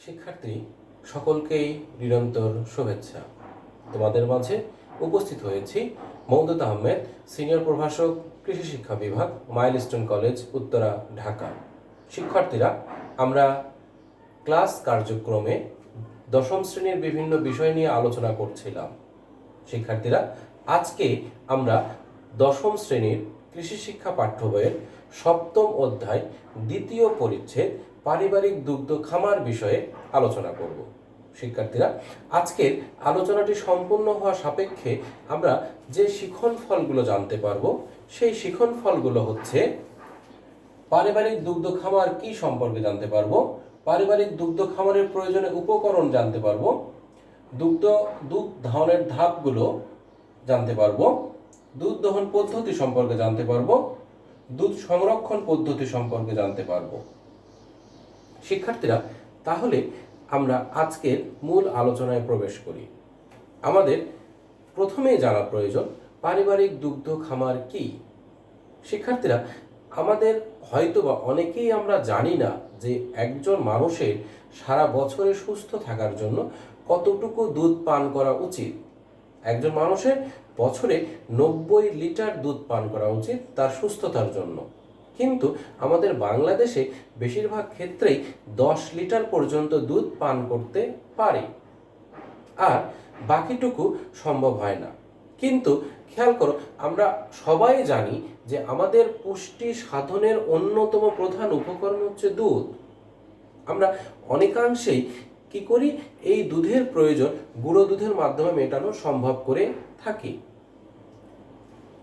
শিক্ষার্থী সকলকেই নিরন্তর শুভেচ্ছা। তোমাদের মাঝে উপস্থিত হয়েছি মওদুদ আহমেদ, সিনিয়র প্রভাষক, কৃষি শিক্ষা বিভাগ, মাইলস্টোন কলেজ, উত্তরা, ঢাকা। শিক্ষার্থীরা, আমরা ক্লাস কার্যক্রমে দশম শ্রেণীর বিভিন্ন বিষয় নিয়ে আলোচনা করছিলাম। শিক্ষার্থীরা, আজকে আমরা দশম শ্রেণীর কৃষি শিক্ষা পাঠ্য বইয়ের সপ্তম অধ্যায় দ্বিতীয় পরিচ্ছেদ পারিবারিক দুগ্ধ খামার বিষয়ে আলোচনা করব। শিক্ষার্থীরা, আজকের আলোচনাটি সম্পূর্ণ হওয়া সাপেক্ষে আমরা যে শিখন ফলগুলো জানতে পারবো, সেই শিখন ফলগুলো হচ্ছে পারিবারিক দুগ্ধ খামার কি সম্পর্কে জানতে পারবো, পারিবারিক দুগ্ধ খামারের প্রয়োজনীয় উপকরণ জানতে পারবো, দুধ দহনের ধাপগুলো জানতে পারবো, দুধ দহন পদ্ধতি সম্পর্কে জানতে পারবো, দুধ সংরক্ষণ পদ্ধতি সম্পর্কে জানতে পারবো। শিক্ষার্থীরা, তাহলে আমরা আজকের মূল আলোচনায় প্রবেশ করি। আমাদের প্রথমেই জানা প্রয়োজন পারিবারিক দুগ্ধ খামার কি। শিক্ষার্থীরা, আমাদের হয়তোবা অনেকেই আমরা জানি না যে একজন মানুষের সারা বছরে সুস্থ থাকার জন্য কতটুকু দুধ পান করা উচিত। একজন মানুষের বছরে 90 লিটার দুধ পান করা উচিত তার সুস্থতার জন্য, কিন্তু আমাদের বাংলাদেশে বেশিরভাগ ক্ষেত্রেই 10 লিটার পর্যন্ত দুধ পান করতে পারে, আর বাকিটুকু সম্ভব হয় না। কিন্তু খেয়াল করো, আমরা সবাই জানি যে আমাদের পুষ্টি সাধনের অন্যতম প্রধান উপকরণ হচ্ছে দুধ। আমরা অনেকাংশেই কি করি, এই দুধের প্রয়োজন গুঁড়ো দুধের মাধ্যমে মেটানো সম্ভব করে থাকি।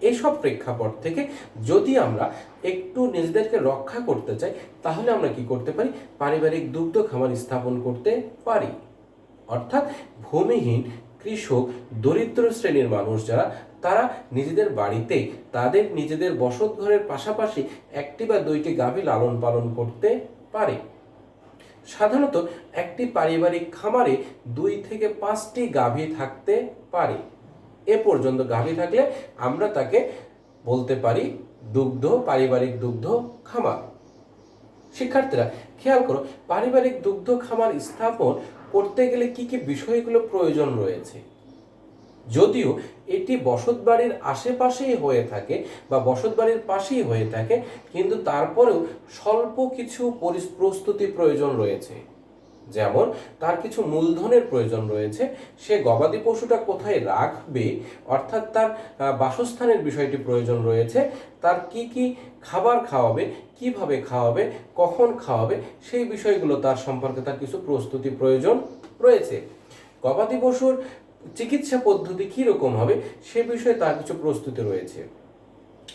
এইসব প্রেক্ষাপট থেকে যদি আমরা একটু নিজেদেরকে রক্ষা করতে চাই, তাহলে আমরা কি করতে পারি, পারিবারিক দুগ্ধ খামার স্থাপন করতে পারি। অর্থাৎ ভূমিহীন কৃষক, দরিদ্র শ্রেণীর মানুষ যারা, তারা নিজেদের বাড়িতে তাদের নিজেদের বসত ঘরের পাশাপাশি একটি বা দুইটি গাভী লালন পালন করতে পারে। সাধারণত একটি পারিবারিক খামারে 2 থেকে 5টি গাভী থাকতে পারে। এ পর্যন্ত গাভী থাকলে আমরা তাকে বলতে পারি পারিবারিক দুগ্ধ খামার। শিক্ষার্থীরা, খেয়াল করো, পারিবারিক দুগ্ধ খামার স্থাপন করতে গেলে কি কি বিষয়গুলো প্রয়োজন রয়েছে। যদিও এটি বসতবাড়ির আশেপাশেই হয়ে থাকে বা বসতবাড়ির পাশেই হয়ে থাকে, কিন্তু তারপরেও স্বল্প কিছু প্রস্তুতি প্রয়োজন রয়েছে। যেমন তার কিছু মূলধনের প্রয়োজন রয়েছে, সে গবাদি পশুটা কোথায় রাখবে, অর্থাৎ তার বাসস্থানের বিষয়টি প্রয়োজন রয়েছে, তার কি কি খাবার খাওয়াবে, কিভাবে খাওয়াবে, কখন খাওয়াবে, সেই বিষয়গুলো তার সম্পর্কে তার কিছু প্রস্তুতি প্রয়োজন রয়েছে। গবাদি পশুর চিকিৎসা পদ্ধতি কীরকম হবে সে বিষয়ে তার কিছু প্রস্তুতি রয়েছে।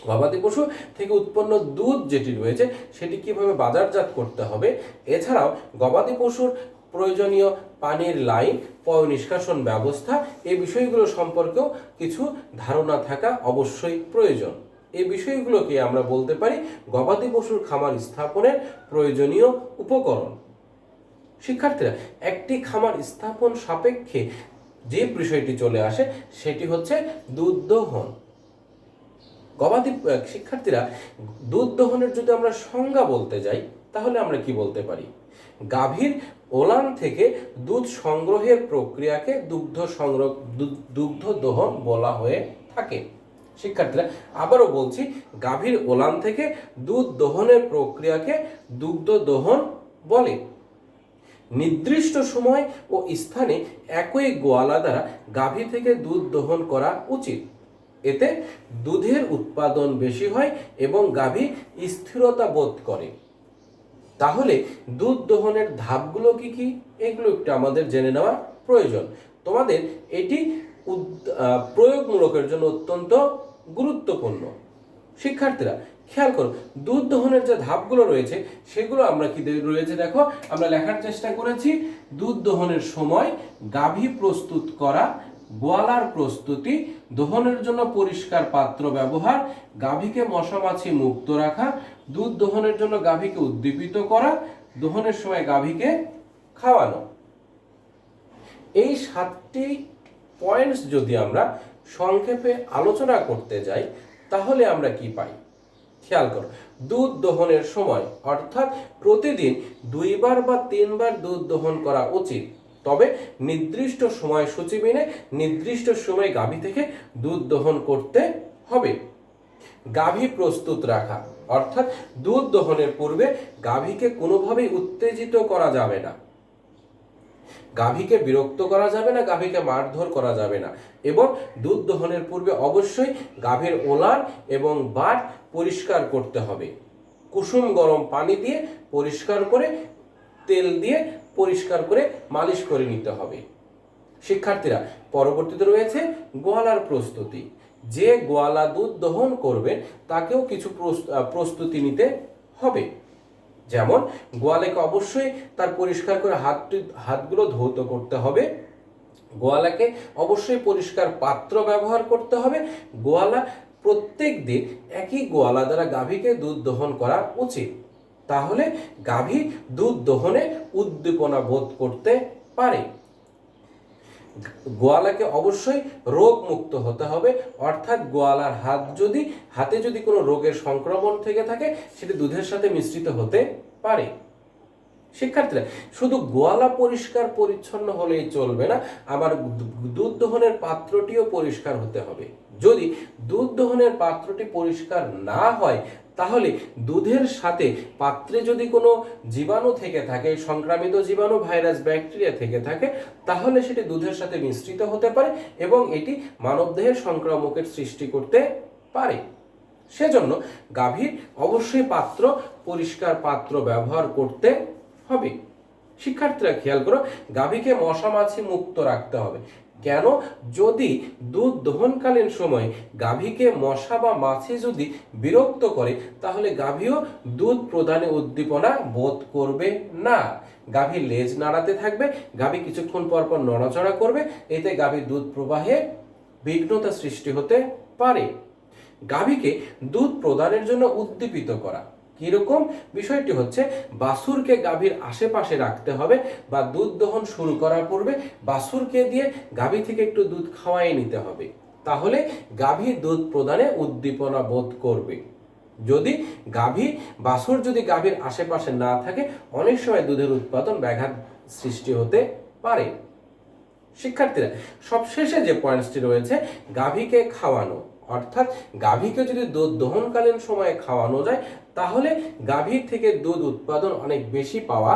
গবাদি পশু থেকে উৎপন্ন দুধ যেটি রয়েছে সেটি কিভাবে বাজারজাত করতে হবে, এছাড়াও গবাদি পশুর প্রয়োজনীয় পানির লাইন, পয় নিষ্কাশন ব্যবস্থা, এই বিষয়গুলো সম্পর্কেও কিছু ধারণা থাকা অবশ্যই প্রয়োজন। এই বিষয়গুলোকে আমরা বলতে পারি গবাদি পশুর খামার স্থাপনের প্রয়োজনীয় উপকরণ। শিক্ষার্থীরা, একটি খামার স্থাপন সাপেক্ষে যে বিষয়টি চলে আসে সেটি হচ্ছে দুধ দহন। শিক্ষার্থীরা, দুধ দহনের যদি আমরা সংজ্ঞা বলতে যাই, তাহলে আমরা কি বলতে পারি, গাভীর ওলান থেকে দুধ সংগ্রহের প্রক্রিয়াকে দুগ্ধ দহন বলা হয়ে থাকে। শিক্ষার্থীরা, আবারও বলছি, গাভীর ওলান থেকে দুধ দহনের প্রক্রিয়াকে দুগ্ধ দহন বলে। নির্দিষ্ট সময় ও স্থানে একই গোয়ালা দ্বারা গাভী থেকে দুধ দহন করা উচিত। এতে দুধের উৎপাদন বেশি হয় এবং গাভী স্থিরতা বোধ করে। তাহলে দুধ দহনের ধাপগুলো কি কি, এগুলো একটু আমাদের জেনে নেওয়া প্রয়োজন। তোমাদের এটি প্রয়োগমূলকের জন্য অত্যন্ত গুরুত্বপূর্ণ। শিক্ষার্থীরা, খেয়াল করো, দুধ দহনের যে ধাপগুলো রয়েছে সেগুলো আমরা কি রয়েছে দেখো, আমরা লেখার চেষ্টা করেছি। দুধ দহনের সময় গাভী প্রস্তুত করা, গোয়ালার প্রস্তুতি, দহনের জন্য পরিষ্কার পাত্র ব্যবহার, গাভীকে মশামাছি মুক্ত রাখা, দুধ দহনের জন্য গাভীকে উদ্দীপিত করা, দহনের সময় গাভীকে খাওয়ানো। এই 7টি পয়েন্টস যদি আমরা সংক্ষেপে আলোচনা করতে যাই, তাহলে আমরা কি পাই? খেয়াল করো, দুধ দহনের সময় অর্থাৎ প্রতিদিন 2বার বা 3বার দুধ দহন করা উচিত। তবে নির্দিষ্ট সময়সূচি মেনে নির্দিষ্ট সময় গাভী থেকে দুধ দহন করতে হবে। গাভী প্রস্তুত রাখা অর্থাৎ দুধ দহনের পূর্বে গাভীকে কোনোভাবেই উত্তেজিত করা যাবে না, গাভীকে বিরক্ত করা যাবে না, গাভীকে মারধর করা যাবে না এবং দুধ দহনের পূর্বে অবশ্যই গাভীর ওলান এবং বাট পরিষ্কার করতে হবে। কুসুম গরম পানি দিয়ে পরিষ্কার করে, তেল দিয়ে পরিষ্কার করে মালিশ করে নিতে হবে। শিক্ষার্থীরা, পরবর্তীতে রয়েছে গোয়ালার প্রস্তুতি। যে গোয়ালা দুধ দহন করবেন তাকেও কিছু প্রস্তুতি নিতে হবে। যেমন গোয়ালাকে অবশ্যই তার পরিষ্কার করে হাতগুলো ধৌত করতে হবে, গোয়ালাকে অবশ্যই পরিষ্কার পাত্র ব্যবহার করতে হবে। গোয়ালা প্রত্যেক দিন একই গোয়ালা দ্বারা গাভীকে দুধ দহন করা উচিত, তাহলে গাভী দুধ দহনে উদ্দীপনা বোধ করতে পারে। গোয়ালাকে অবশ্যই রোগ মুক্ত হতে হবে, অর্থাৎ গোয়ালার হাতে যদি কোনো রোগের সংক্রমণ থেকে থাকে সেটি দুধের সাথে মিশ্রিত হতে পারে। শিক্ষার্থীরা, শুধু গোয়ালা পরিষ্কার পরিচ্ছন্ন হলেই চলবে না, আবার দুধ দহনের পাত্রটিও পরিষ্কার হতে হবে। যদি দুধ দহনের পাত্রটি পরিষ্কার না হয় তাহলে দুধের সাথে পাত্রে যদি কোনো জীবাণু থেকে থাকে, সংক্রামিত জীবাণু, ভাইরাস, ব্যাকটেরিয়া থেকে থাকে, তাহলে সেটি দুধের সাথে মিশ্রিত হতে পারে এবং এটি মানবদেহের সংক্রামকের সৃষ্টি করতে পারে। সেজন্য গাভীর অবশ্যই পরিষ্কার পাত্র ব্যবহার করতে হবে। শিক্ষার্থীরা খেয়াল করো, গাভীকে মশা মাছি মুক্ত রাখতে হবে। কেন? যদি দুধ দহনকালীন সময়ে গাভীকে মশা বা মাছি যদি বিরক্ত করে তাহলে গাভীও দুধ প্রদানে উদ্দীপনা বোধ করবে না। গাভী লেজ নাড়াতে থাকবে, গাভী কিছুক্ষণ পর পর নড়াচড়া করবে, এতে গাভীর দুধ প্রবাহে বিঘ্নতা সৃষ্টি হতে পারে। গাভীকে দুধ প্রদানের জন্য উদ্দীপিত করা কিরকম? বিষয়টি হচ্ছে বাছুরকে গাভীর আশেপাশে রাখতে হবে বা দুধ দহন শুরু করার পূর্বে বাছুরকে দিয়ে গাভী থেকে একটু দুধ খাওয়াই নিতে হবে, তাহলে গাভী দুধ প্রদানে উদ্দীপনা বোধ করবে। যদি বাছুর যদি গাভীর আশেপাশে না থাকে অনেক সময় দুধের উৎপাদন ব্যাঘাত সৃষ্টি হতে পারে। শিক্ষার্থীরা, সবশেষে যে পয়েন্টটি রয়েছে গাভীকে খাওয়ানো, অর্থাৎ গাভীকে যদি দুধ দহনকালীন সময়ে খাওয়ানো যায় তাহলে গাভীর থেকে দুধ উৎপাদন অনেক বেশি পাওয়া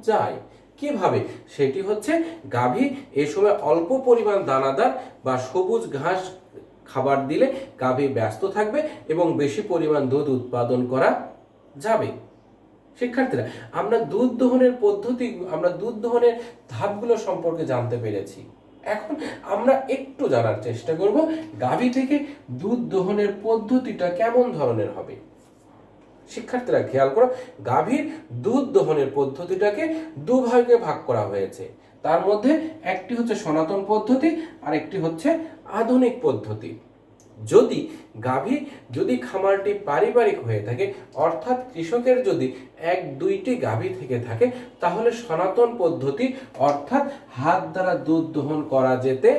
যায়। কিভাবে? সেটি হচ্ছে গাভী এ সময় অল্প পরিমাণ দানাদার বা সবুজ ঘাস খাবার দিলে গাভী ব্যস্ত থাকবে এবং বেশি পরিমাণ দুধ উৎপাদন করা যাবে। শিক্ষার্থীরা, আমরা দুধ দহনের ধাপগুলো সম্পর্কে জানতে পেরেছি। এখন আমরা একটু জানার চেষ্টা করব গাভী থেকে দুধ দহনের পদ্ধতিটা কেমন ধরনের হবে। শিক্ষার্থীরা খেয়াল করো, গাভীর দুধ দহনের পদ্ধতিটাকে দুভাগে ভাগ করা হয়েছে। তার মধ্যে একটি হচ্ছে সনাতন পদ্ধতি আর একটি হচ্ছে আধুনিক পদ্ধতি। যদি খামারটি পারিবারিক হয়ে থাকে, অর্থাৎ কৃষকের যদি 1-2টি গাভী থেকে থাকে, তাহলে সনাতন পদ্ধতি অর্থাৎ হাত দ্বারা দুধ দহন করা যেতে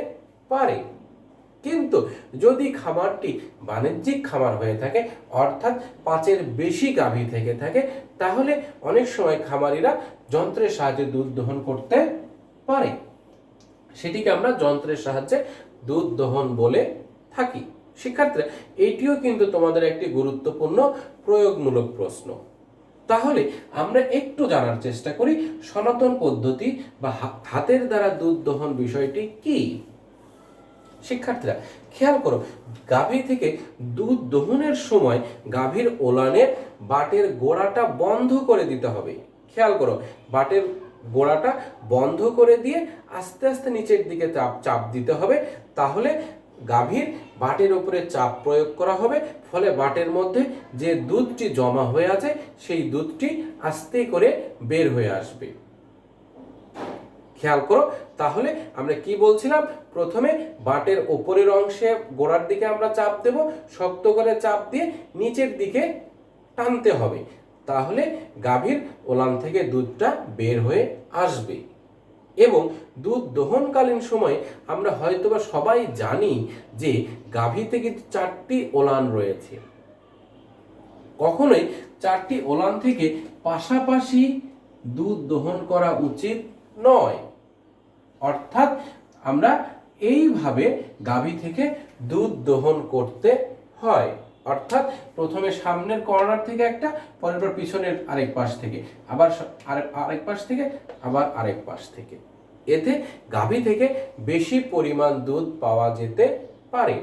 পারে। কিন্তু যদি খামারটি বাণিজ্যিক খামার হয়ে থাকে, অর্থাৎ 5-এর বেশি গাভী থেকে থাকে, তাহলে অনেক সময় খামারিরা যন্ত্রের সাহায্যে দুধ দহন করতে পারে। সেটিকে আমরা যন্ত্রের সাহায্যে দুধ দহন বলে থাকি। শিক্ষার্থীরা, এটিও কিন্তু তোমাদের একটি গুরুত্বপূর্ণ প্রয়োগমূলক প্রশ্ন। তাহলে আমরা একটু জানার চেষ্টা করি সনাতন পদ্ধতি বা হাতের দ্বারা দুধ দহন বিষয়টি কি। শিক্ষার্থীরা খেয়াল করো, গাভী থেকে দুধ দহনের সময় গাভীর ওলানের বাটের গোড়াটা বন্ধ করে দিতে হবে। খেয়াল করো, বাটের গোড়াটা বন্ধ করে দিয়ে আস্তে আস্তে নিচের দিকে চাপ দিতে হবে, তাহলে গাভীর বাটের উপরে চাপ প্রয়োগ করা হবে, ফলে বাটের মধ্যে যে দুধটি জমা হয়ে আছে সেই দুধটি আস্তে করে বের হয়ে আসবে। খেয়াল করো, তাহলে আমরা কি বলছিলাম? প্রথমে বাটের উপরের অংশে গোড়ার দিকে আমরা চাপ দেব, শক্ত করে চাপ দিয়ে নিচের দিকে টানতে হবে, তাহলে গাভীর ওলান থেকে দুধটা বের হয়ে আসবে। এবং দুধ দহনকালীন সময়ে আমরা হয়তোবা সবাই জানি যে গাভীতে কিন্তু 4টি ওলান রয়েছে। কখনোই 4টি ওলান থেকে পাশাপাশি দুধ দহন করা উচিত নয়। অর্থাৎ আমরা এইভাবে গাভী থেকে দুধ দহন করতে হয়। অর্থাৎ প্রথমে সামনের কর্নার থেকে একটা, পরের পর পিছনের আরেক পাশ থেকে, আবার আরেক পাশ থেকে, আবার আরেক পাশ থেকে। এতে গাভী থেকে বেশি পরিমাণ দুধ পাওয়া যেতে পারে।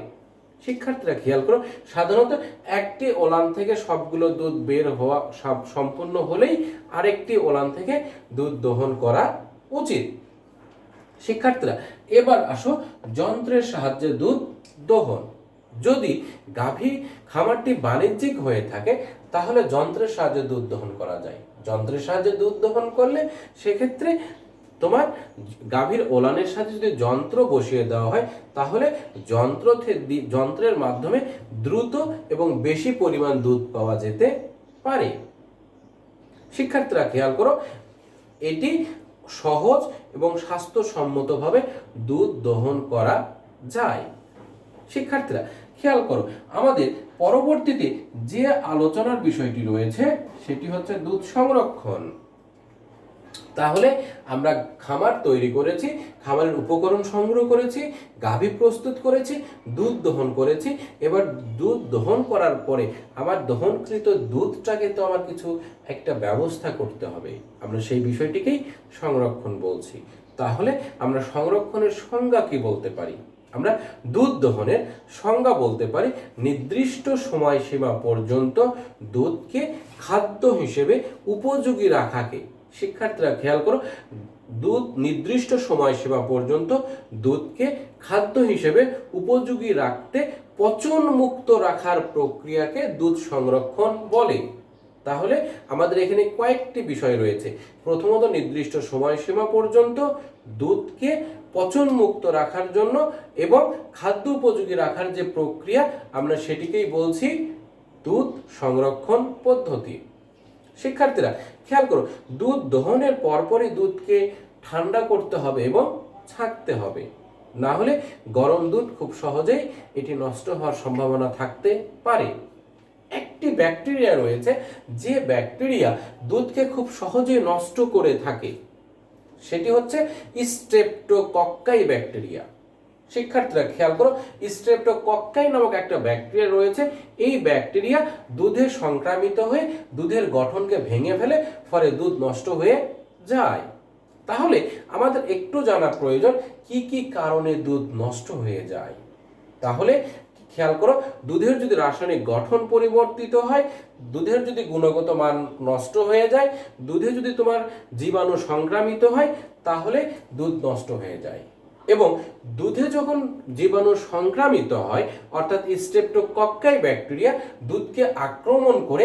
শিক্ষার্থীরা খেয়াল করো, সাধারণত একটি ওলান থেকে সবগুলো দুধ বের হওয়া সম্পূর্ণ হলেই আরেকটি ওলান থেকে দুধ দহন করা উচিত। শিক্ষার্থীরা এবার আসো যন্ত্রের সাহায্যে দুধ দহন। যদি গাভী খামারটি বাণিজ্যিক হয়ে থাকে তাহলে যন্ত্রের সাহায্যে দুধ দহন করা যায়। যন্ত্রের সাহায্যে দুধ দহন করলে সেক্ষেত্রে তোমার গাভীর ওলানের সাথে যদি যন্ত্র বসিয়ে দেওয়া হয় তাহলে যন্ত্রের মাধ্যমে দ্রুত এবং বেশি পরিমাণ দুধ পাওয়া যেতে পারে। শিক্ষার্থীরা খেয়াল করো, এটি সহজ এবং স্বাস্থ্যসম্মতভাবে দুধ দহন করা যায়। শিক্ষার্থীরা খেয়াল করো, আমাদের পরবর্তীতে যে আলোচনার বিষয়টি রয়েছে সেটি হচ্ছে দুধ সংরক্ষণ। তাহলে আমরা খামার তৈরি করেছি, খামারের উপকরণ সংগ্রহ করেছি, গাভী প্রস্তুত করেছি, দুধ দহন করেছি। এবার দুধ দহন করার পরে আমার দহনকৃত দুধটাকে তো আমার কিছু একটা ব্যবস্থা করতে হবে। আমরা সেই বিষয়টিকেই সংরক্ষণ বলছি। তাহলে আমরা সংরক্ষণের সংজ্ঞা কি বলতে পারি? আমরা দুধ দহনের সংজ্ঞা বলতে পারি নির্দিষ্ট সময়সীমা পর্যন্ত দুধকে খাদ্য হিসেবে উপযোগী রাখাকে। শিক্ষার্থীরা খেয়াল করো, দুধ নির্দিষ্ট সময়সীমা পর্যন্ত দুধকে খাদ্য হিসেবে উপযোগী রাখতে পচন মুক্ত রাখার প্রক্রিয়াকে দুধ সংরক্ষণ বলে। তাহলে আমাদের এখানে কয়েকটি বিষয় রয়েছে। প্রথমত, নির্দিষ্ট সময়সীমা পর্যন্ত দুধকে পচন মুক্ত রাখার জন্য এবং খাদ্য উপযোগী রাখার যে প্রক্রিয়া, আমরা সেটিকেই বলছি দুধ সংরক্ষণ পদ্ধতি। শিক্ষার্থীরা খেয়াল করো, দুধ দহনের পরপরই দুধকে ঠান্ডা করতে হবে এবং ছাঁকতে হবে, না হলে গরম দুধ খুব সহজেই এটি নষ্ট হওয়ার সম্ভাবনা থাকতে পারে। একটি ব্যাকটেরিয়া রয়েছে যে ব্যাকটেরিয়া দুধকে খুব সহজেই নষ্ট করে থাকে, সেটি হচ্ছে স্ট্রেপ্টোকক্কাই ব্যাকটেরিয়া। শিক্ষার্থীরা খেয়াল করো, স্ট্রেপ্টোকক্কাই নামক একটা ব্যাকটেরিয়া রয়েছে। এই ব্যাকটেরিয়া দুধে সংক্রামিত হয়ে দুধের গঠনকে ভেঙে ফেলে, ফলে দুধ নষ্ট হয়ে যায়। তাহলে আমাদের একটু জানা প্রয়োজন কি কি কারণে দুধ নষ্ট হয়ে যায়। তাহলে খেয়াল করো, দুধের যদি রাসায়নিক গঠন পরিবর্তিত হয়, দুধের যদি গুণগত মান নষ্ট হয়ে যায়, দুধে যদি তোমার জীবাণু সংক্রামিত হয়, তাহলে দুধ নষ্ট হয়ে যায়। এবং দুধে যখন জীবাণু সংক্রামিত হয়, অর্থাৎ স্ট্রেপ্টোকক্কাই ব্যাকটেরিয়া দুধকে আক্রমণ করে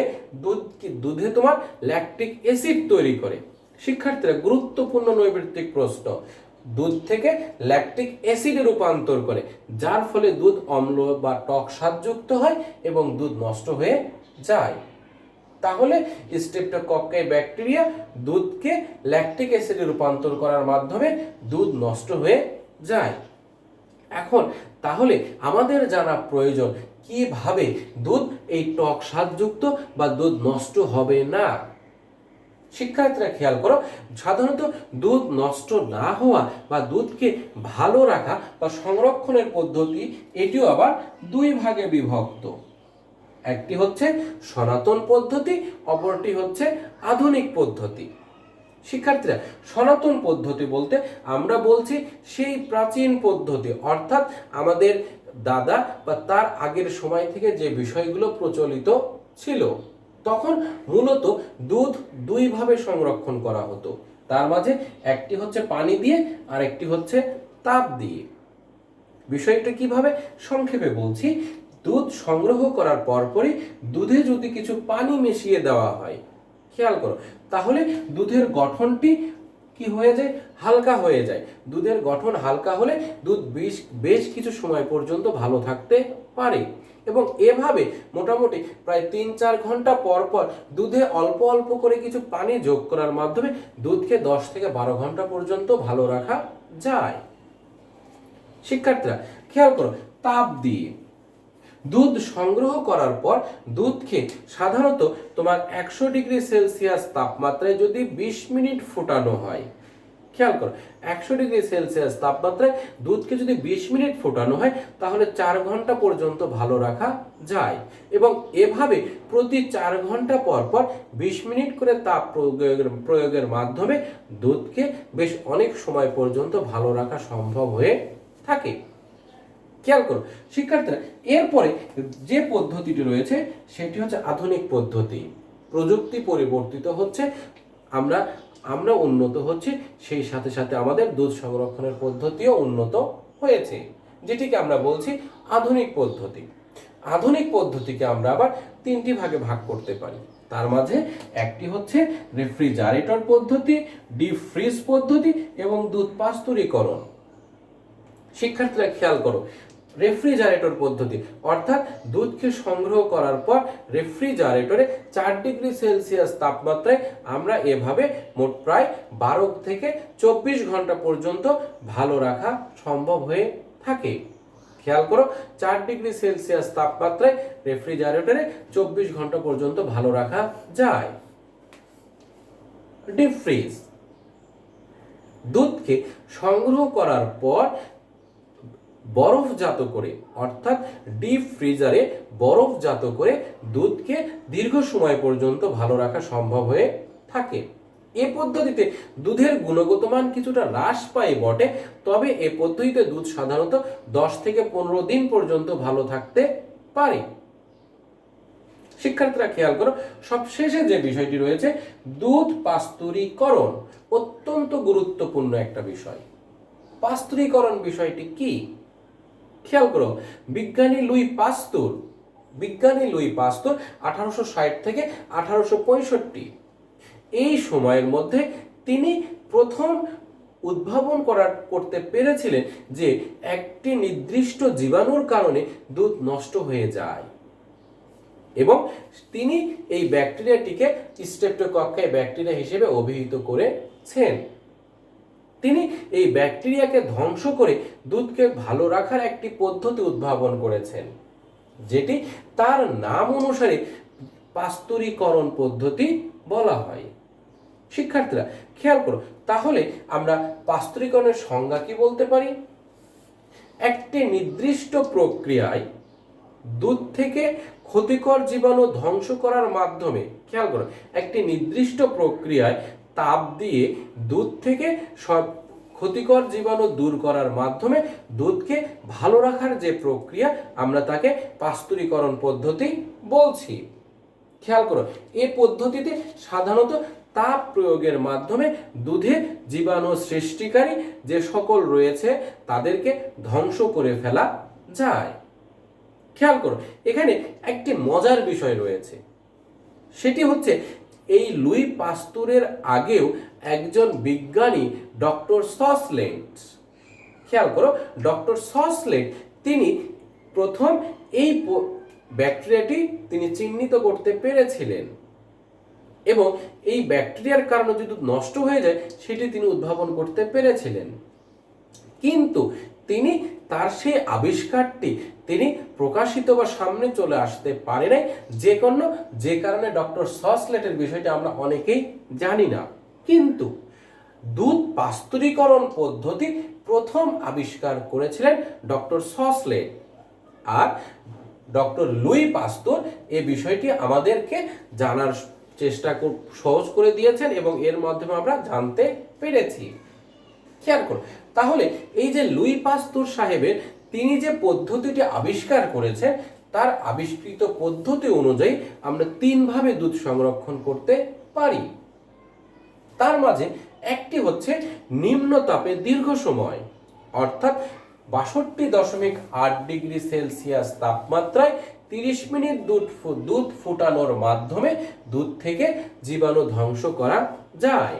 দুধে তোমার ল্যাকটিক অ্যাসিড তৈরি করে। শিক্ষার্থীরা গুরুত্বপূর্ণ নৈর্ব্যক্তিক প্রশ্ন, দুধ থেকে ল্যাকটিক অ্যাসিডে রূপান্তর করে, যার ফলে দুধ অম্ল বা টক স্বাদযুক্ত হয় এবং দুধ নষ্ট হয়ে যায়। তাহলে স্ট্রেপ্টোকক্কাই ব্যাকটেরিয়া দুধকে ল্যাকটিক অ্যাসিডে রূপান্তর করার মাধ্যমে দুধ নষ্ট হয়ে যায়। এখন তাহলে আমাদের জানা প্রয়োজন কিভাবে দুধ এই টক স্বাদযুক্ত বা দুধ নষ্ট হবে না। শিক্ষার্থীরা খেয়াল করো, সাধারণত দুধ নষ্ট না হওয়া বা দুধকে ভালো রাখা বা সংরক্ষণের পদ্ধতি, এটিও আবার দুই ভাগে বিভক্ত। একটি হচ্ছে সনাতন পদ্ধতি, অপরটি হচ্ছে আধুনিক পদ্ধতি। শিক্ষার্থীরা সনাতন পদ্ধতি বলতে আমরা বলছি সেই প্রাচীন পদ্ধতি, অর্থাৎ আমাদের দাদা বা তার আগের সময় থেকে যে বিষয়গুলো প্রচলিত ছিল। তখন মূলত দুধ দুইভাবে সংরক্ষণ করা হতো। তার মাঝে একটি হচ্ছে পানি দিয়ে আর একটি হচ্ছে তাপ দিয়ে। বিষয়টা কিভাবে সংক্ষেপে বলছি, দুধ সংগ্রহ করার পরপরই দুধে যদি কিছু পানি মিশিয়ে দেওয়া হয়, খেয়াল করো, তাহলে দুধের গঠনটি কি হয়ে যায়? হালকা হয়ে যায়। দুধের গঠন হালকা হলে দুধ বেশ কিছু সময় পর্যন্ত ভালো থাকতে পারে। এবং এভাবে মোটামুটি প্রায় 3-4 ঘন্টা পর পর দুধে অল্প অল্প করে কিছু পানি যোগ করার মাধ্যমে দুধকে 10 থেকে 12 ঘন্টা পর্যন্ত ভালো রাখা যায়। শিক্ষার্থীরা খেয়াল করো, তাপ দিয়ে দুধ সংগ্রহ করার পর দুধকে সাধারণত তোমার 100°C তাপমাত্রায় যদি 20 মিনিট ফোটানো হয়, খেয়াল করো, 100°C তাপমাত্রায় দুধকে যদি 20 মিনিট ফোটানো হয় তাহলে 4 ঘন্টা পর্যন্ত ভালো রাখা যায়। এবং এভাবে প্রতি 4 ঘন্টা পর পর 20 মিনিট করে তাপ প্রয়োগের মাধ্যমে দুধকে বেশ অনেক সময় পর্যন্ত ভালো রাখা সম্ভব হয়ে থাকে। খেয়াল করো শিক্ষার্থীরা, এরপরে যে পদ্ধতিটি রয়েছে সেটি হচ্ছে আধুনিক পদ্ধতি। প্রযুক্তি পরিবর্তিত হচ্ছে, আমরা উন্নত হচ্ছে, সেই সাথে সাথে আমাদের দুধ সংরক্ষণের পদ্ধতিও উন্নত হয়েছে, যেটিকে আমরা বলছি আধুনিক পদ্ধতি। আধুনিক পদ্ধতিকে আমরা আবার 3টি ভাগে ভাগ করতে পারি। তার মাঝে একটি হচ্ছে রেফ্রিজারেটর পদ্ধতি, ডিপ ফ্রিজ পদ্ধতি এবং দুধ পাস্তুরীকরণ। শিক্ষার্থীরা খেয়াল করো, রেফ্রিজারেটর পদ্ধতি অর্থাৎ দুধকে সংগ্রহ করার পর রেফ্রিজারেটরে 4°C তাপমাত্রায় আমরা এভাবে মোট প্রায় 12 থেকে 24 ঘন্টা পর্যন্ত ভালো রাখা সম্ভব হয়ে থাকে। খেয়াল করো, 4°C তাপমাত্রায় রেফ্রিজারেটরে 24 ঘন্টা পর্যন্ত ভালো রাখা যায়। ডিপ ফ্রিজ, দুধকে সংগ্রহ করার পর বরফজাত করে অর্থাৎ ডিপ ফ্রিজারে বরফজাত করে দুধকে দীর্ঘ সময় পর্যন্ত ভালো রাখা সম্ভব হয়ে থাকে। এ পদ্ধতিতে দুধের গুণগত মান কিছুটা হ্রাস পায় বটে, তবে এ পদ্ধতিতে দুধ সাধারণত 10 থেকে 15 দিন পর্যন্ত ভালো থাকতে পারে। শিক্ষার্থীরা খেয়াল করো, সবশেষে যে বিষয়টি রয়েছে দুধ পাস্তুরীকরণ, অত্যন্ত গুরুত্বপূর্ণ একটা বিষয়। পাস্তুরীকরণ বিষয়টি কি? খেয়াল করো, বিজ্ঞানী লুই পাস্তুর 1860 থেকে 1865 এই সময়ের মধ্যে তিনি প্রথম উদ্ভাবন করতে পেরেছিলেন যে একটি নির্দিষ্ট জীবাণুর কারণে দুধ নষ্ট হয়ে যায়, এবং তিনি এই ব্যাকটেরিয়াটিকে স্ট্রেপ্টোকক্কাই ব্যাকটেরিয়া হিসেবে অভিহিত করেছেন। তিনি এই ব্যাকটেরিয়াকে ধ্বংস করে দুধকে ভালো রাখার একটি পদ্ধতি উদ্ভাবন করেছেন, যেটি তার নাম অনুসারে পাস্তুরীকরণ পদ্ধতি বলা হয়। শিক্ষার্থীরা খেয়াল করো, তাহলে আমরা পাস্তুরীকরণের সংজ্ঞা কি বলতে পারি? একটি নির্দিষ্ট প্রক্রিয়ায় দুধ থেকে ক্ষতিকর জীবাণু ধ্বংস করার মাধ্যমে, খেয়াল করো, একটি নির্দিষ্ট প্রক্রিয়ায় তাপ দিয়ে দুধ থেকে সব ক্ষতিকর জীবাণু দূর করার মাধ্যমে দুধকে ভালো রাখার যে প্রক্রিয়া, আমরা তাকে পাস্তুরীকরণ পদ্ধতি বলছি। খেয়াল করো, এই পদ্ধতিতে সাধারণত তাপ প্রয়োগের মাধ্যমে দুধে জীবাণু সৃষ্টিকারী যে সকল রয়েছে তাদেরকে ধ্বংস করে ফেলা যায়। খেয়াল করো, এখানে একটি মজার বিষয় রয়েছে, সেটি হচ্ছে এই লুই পাস্তুরের আগেও একজন বিজ্ঞানী ডক্টর সসলেট, খেয়াল করো, ডক্টর সসলেট তিনি প্রথম এই ব্যাকটেরিয়াটি তিনি চিহ্নিত করতে পেরেছিলেন, এবং এই ব্যাকটেরিয়ার কারণে যদি নষ্ট হয়ে যায় সেটি তিনি উদ্ভাবন করতে পেরেছিলেন। কিন্তু তিনি তার সেই আবিষ্কারটি তিনি প্রকাশিত বা সামনে চলে আসতে পারে নাই, যে কারণে ডক্টর সসলেটের বিষয়টি আমরা অনেকেই জানি না। কিন্তু দুধ পাস্তুরীকরণ পদ্ধতি প্রথম আবিষ্কার করেছিলেন ডক্টর সসলেট, আর ডক্টর লুই পাস্তুর এই বিষয়টি আমাদেরকে জানার চেষ্টা সহজ করে দিয়েছেন, এবং এর মাধ্যমে আমরা জানতে পেরেছি। খেয়াল করুন, তাহলে এই যে লুই পাস্তুর সাহেবের তিনি যে পদ্ধতিটি আবিষ্কার করেছেন, তার আবিষ্কৃত পদ্ধতি অনুযায়ী আমরা 3 ভাবে দুধ সংরক্ষণ করতে পারি। তার মাঝে একটি হচ্ছে নিম্ন তাপে দীর্ঘ সময়, অর্থাৎ 62.8°C তাপমাত্রায় 30 মিনিট দুধ ফুটানোর মাধ্যমে দুধ থেকে জীবাণু ধ্বংস করা যায়।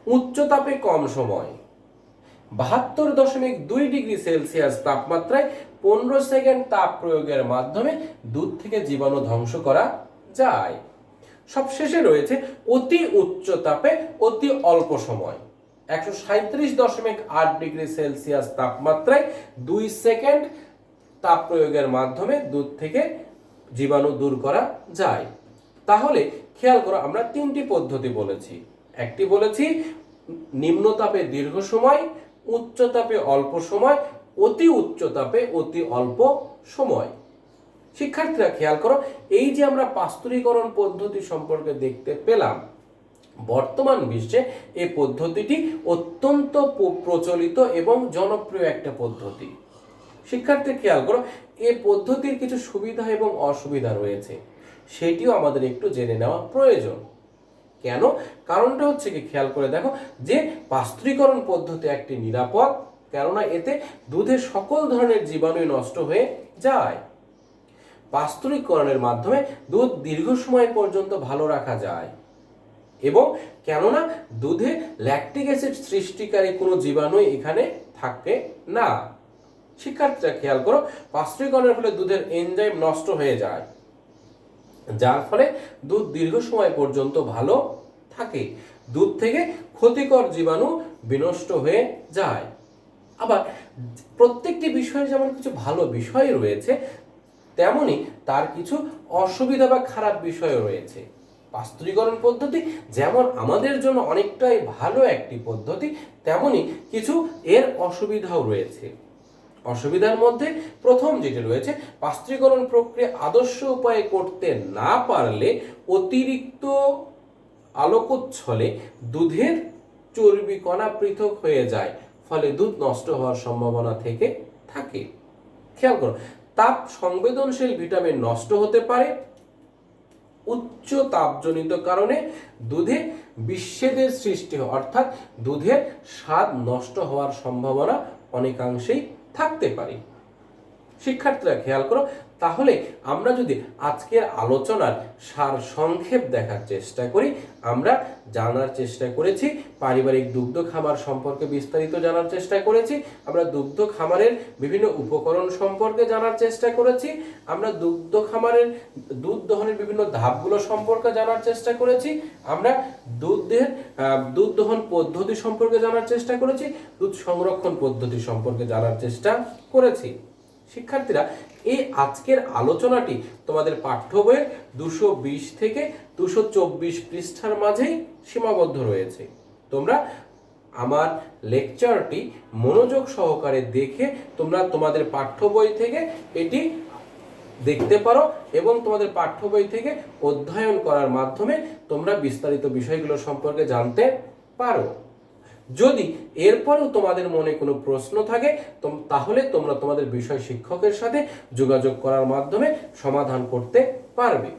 উচ্চ তাপে কম সময়, 72.2°C তাপমাত্রায় 15 সেকেন্ড তাপ প্রয়োগের মাধ্যমে দুধ থেকে জীবাণু ধ্বংস করা যায়। সবশেষে রয়েছে অতি উচ্চ তাপে অতি অল্প সময়, 137.8°C তাপমাত্রায় 2 সেকেন্ড তাপ প্রয়োগের মাধ্যমে দুধ থেকে জীবাণু দূর করা যায়। তাহলে খেয়াল করো, আমরা তিনটি পদ্ধতি বলেছি। একটি বলেছি নিম্ন তাপে দীর্ঘ সময়, উচ্চ তাপে অল্প সময়, অতি উচ্চ তাপে অতি অল্প সময়। শিক্ষার্থীরা খেয়াল করো, এই যে আমরা পাস্তুরীকরণ পদ্ধতি সম্পর্কে দেখতে পেলাম, বর্তমান বিশ্বে এই পদ্ধতিটি অত্যন্ত প্রচলিত এবং জনপ্রিয় একটা পদ্ধতি। শিক্ষার্থী খেয়াল করো, এই পদ্ধতির কিছু সুবিধা এবং অসুবিধা রয়েছে, সেটিও আমাদের একটু জেনে নেওয়া প্রয়োজন। কেন? কারণটা হচ্ছে কি, খেয়াল করে দেখো যে পাস্তুরীকরণ পদ্ধতি একটি নিরাপদ, কেননা এতে দুধের সকল ধরনের জীবাণু নষ্ট হয়ে যায়। পাস্তুরীকরণের মাধ্যমে দুধ দীর্ঘ সময় পর্যন্ত ভালো রাখা যায়, এবং কেননা দুধে ল্যাকটিক অ্যাসিড সৃষ্টিকারী কোনো জীবাণু এখানে থাকে না। শিক্ষার্থীরা খেয়াল করো, পাস্তুরীকরণের ফলে দুধের এনজাইম নষ্ট হয়ে যায়, যার ফলে দুধ দীর্ঘ সময় পর্যন্ত ভালো থাকে, দুধ থেকে ক্ষতিকর জীবাণু বিনষ্ট হয়ে যায়। আবার প্রত্যেকটি বিষয়ের যেমন কিছু ভালো বিষয় রয়েছে, তেমনি তার কিছু অসুবিধা বা খারাপ বিষয় রয়েছে। পাস্তুরীকরণ পদ্ধতি যেমন আমাদের জন্য অনেকটাই ভালো একটি পদ্ধতি, তেমনি কিছু এর অসুবিধাও রয়েছে। অসুবিধার মধ্যে প্রথম যেটি রয়েছে, পাস্তুরীকরণ প্রক্রিয়া আদর্শ উপায়ে করতে না পারলে অতিরিক্ত আলোকোচ্ছলে দুধের চর্বি কণা পৃথক হয়ে যায়, ফলে দুধ নষ্ট হওয়ার সম্ভাবনা থেকে থাকে। খেয়াল করো, তাপ সংবেদনশীল ভিটামিন নষ্ট হতে পারে। উচ্চ তাপজনিত কারণে দুধে বিচ্ছেদের সৃষ্টি হয়, অর্থাৎ দুধের স্বাদ নষ্ট হওয়ার সম্ভাবনা অনেকাংশেই থাকতে পারে। শিক্ষার্থীরা খেয়াল করো, তাহলে আমরা যদি আজকের আলোচনার সার সংক্ষেপ দেখার চেষ্টা করি, আমরা জানার চেষ্টা করেছি পারিবারিক দুগ্ধ খামার সম্পর্কে বিস্তারিত জানার চেষ্টা করেছি, আমরা দুগ্ধ খামারের বিভিন্ন উপকরণ সম্পর্কে জানার চেষ্টা করেছি, আমরা দুগ্ধ খামারের দুধ দহনের বিভিন্ন ধাপগুলো সম্পর্কে জানার চেষ্টা করেছি, আমরা দুধ দহন পদ্ধতি সম্পর্কে জানার চেষ্টা করেছি, দুধ সংরক্ষণ পদ্ধতি সম্পর্কে জানার চেষ্টা করেছি। শিক্ষার্থীরা, এই আজকের আলোচনাটি তোমাদের পাঠ্য বইয়ের 220 থেকে 224 পৃষ্ঠার মাঝেই সীমাবদ্ধ রয়েছে। তোমরা আমার লেকচারটি মনোযোগ সহকারে দেখে তোমরা তোমাদের পাঠ্য বই থেকে এটি দেখতে পারো, এবং তোমাদের পাঠ্য বই থেকে অধ্যয়ন করার মাধ্যমে তোমরা বিস্তারিত বিষয়গুলো সম্পর্কে জানতে পারো। যদি এরপরেও তোমাদের মনে কোনো প্রশ্ন থাকে, তাহলে তোমরা তোমাদের বিষয় শিক্ষকের সাথে যোগাযোগ করার মাধ্যমে সমাধান করতে পারবে।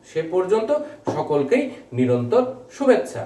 সে পর্যন্ত সকলকেই নিরন্তর শুভেচ্ছা।